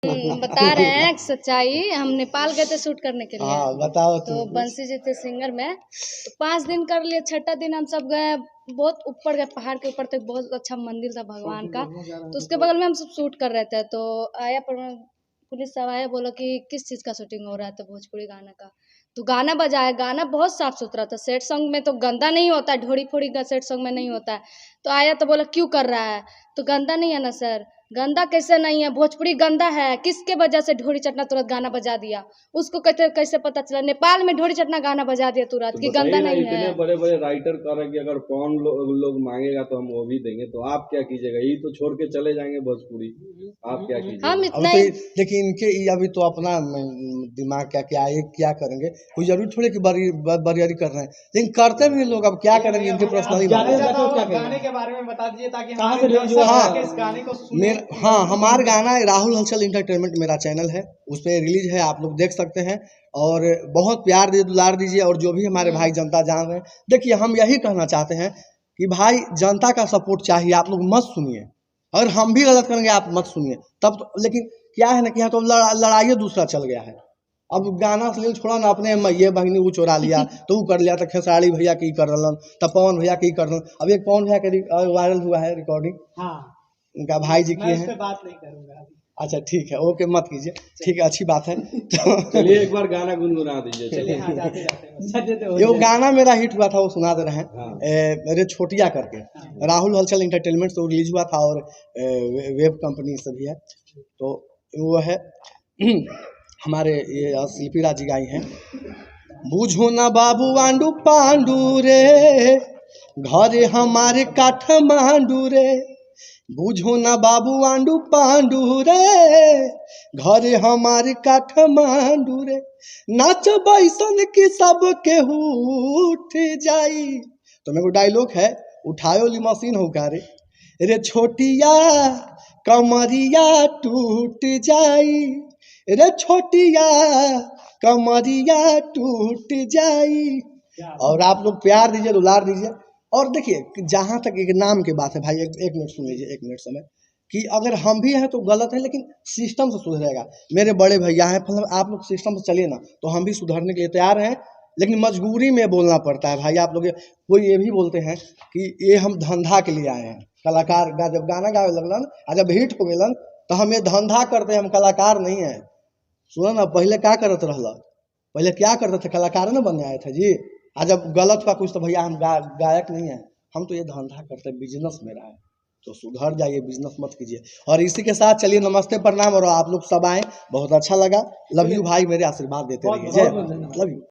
बता रहे हैं सच्चाई। हम नेपाल गए थे शूट करने के लिए। हाँ बताओ। तो बंसी जी थे सिंगर में, तो 5 दिन कर लिए। छठा दिन हम सब गए, बहुत ऊपर गए, पहाड़ के ऊपर तक। बहुत अच्छा मंदिर था भगवान का। तो उसके बगल में हम सब शूट कर रहे थे। तो आया पुलिस सब आया, बोला कि किस चीज़ का शूटिंग हो रहा है। तो भोजपुरी गाना का। तो गाना बजाया। गाना बहुत साफ सुथरा था। सेट सॉन्ग में तो गंदा नहीं होता है, ढोड़ी फोड़ी का सेट सॉन्ग में नहीं होता है। तो आया तो बोला क्यों कर रहा है। तो गंदा नहीं है ना सर। गंदा कैसे नहीं है, भोजपुरी गंदा है। किसके वजह से ढोरी चटना तुरंत गाना बजा दिया। उसको कैसे पता चला। नेपाल में ढोरी चटना गाना बजा दिया तुरंत तो कि गंदा नहीं है। इतने बड़े बड़े राइटर कह रहे हैं कि अगर कौन लोग मांगेगा तो हम वो भी देंगे, तो आप क्या कीजिएगा? यही तो छोड़ के चले जाएंगे भोजपुरी, आप क्या कीजिएगा? हम अब इतना तो देखिए इनके अभी तो अपना दिमाग क्या ये क्या करेंगे। कोई जरूरी थोड़ी कि बरियारी कर रहे हैं, लेकिन करते भी लोग। अब क्या करेंगे, इनके पर्सनली गाने के बारे में बता दीजिए ताकि इस गाने को हाँ हमारा गाना राहुल हलचल इंटरटेनमेंट मेरा चैनल है, उस पर रिलीज है, आप लोग देख सकते हैं। और बहुत प्यार दीजिए, दुलार दीजिए। और जो भी हमारे भाई जनता जान रहे हैं, देखिए हम यही कहना चाहते हैं कि भाई जनता का सपोर्ट चाहिए। आप लोग मत सुनिए, अगर हम भी गलत करेंगे आप मत सुनिए तब तो। लेकिन क्या है ना कि यहाँ तो लड़ाई दूसरा चल गया है। अब गाना अश्लील छोड़ा ना, अपने ये बहनी वो चोरा लिया तो वो कर लिया, तो खेसारी भैया की कर रहा, तब पवन भैया की कर रहा। अब एक पवन भैया के वायरल हुआ है रिकॉर्डिंग, हाँ उनका भाई जी किए हैं। बात नहीं करूंगा। अच्छा ठीक है, ओके मत कीजिए, ठीक है, अच्छी बात है। तो चलिए एक बार गाना गुनगुना दीजिए। चलिए हाँ, जाते ये गाना मेरा हिट हुआ था, वो सुना दे रहे हैं। हाँ। मेरे छोटिया करके राहुल हलचल इंटरटेनमेंट से रिलीज हुआ था, और वेब कंपनी से भी है। तो वो है हमारे ये शिल्पी राज जी गाई हैं। बुझो ना बाबू आंडू पांडू रे, घरे हमारे काठमांडू रे। बुझो ना बाबू आंडू पांडू रे, घरे हमारे काठमांडू रे। नाच बैसन की सब केहू उठ जाई। तो मेरे को डायलॉग है, उठायो ली मशीन हो का रे छोटिया कमरिया टूट जाई, रे छोटिया कमरिया टूट जाई। और आप लोग प्यार दीजिए, दुलार दीजिए। और देखिए जहाँ तक एक नाम की बात है भाई, एक मिनट सुन लीजिए, 1 मिनट समय, कि अगर हम भी हैं तो गलत है, लेकिन सिस्टम से सुधरेगा। मेरे बड़े भैया हैं, आप लोग सिस्टम से चलिए ना, तो हम भी सुधरने के लिए तैयार हैं। लेकिन मजबूरी में बोलना पड़ता है भाई। आप लोग कोई ये भी बोलते हैं कि ये हम धंधा के लिए आए हैं। कलाकार जब गाना गावे लगलन और जब हिट हो गलन तो हम ये धंधा करते हैं, हम कलाकार नहीं हैं। सुनो ना, पहले क्या करते रहला, पहले क्या करते थे, कलाकार ना बनने आए थे जी। आज जब गलत हुआ कुछ तो भैया हम गायक नहीं है, हम तो ये धंधा करते हैं, बिजनेस मेरा है। तो सुधर जाइए, बिजनेस मत कीजिए। और इसी के साथ चलिए, नमस्ते प्रणाम। और आप लोग सब आए, बहुत अच्छा लगा। लव यू भाई, मेरे आशीर्वाद देते रहिए। जय लव यू।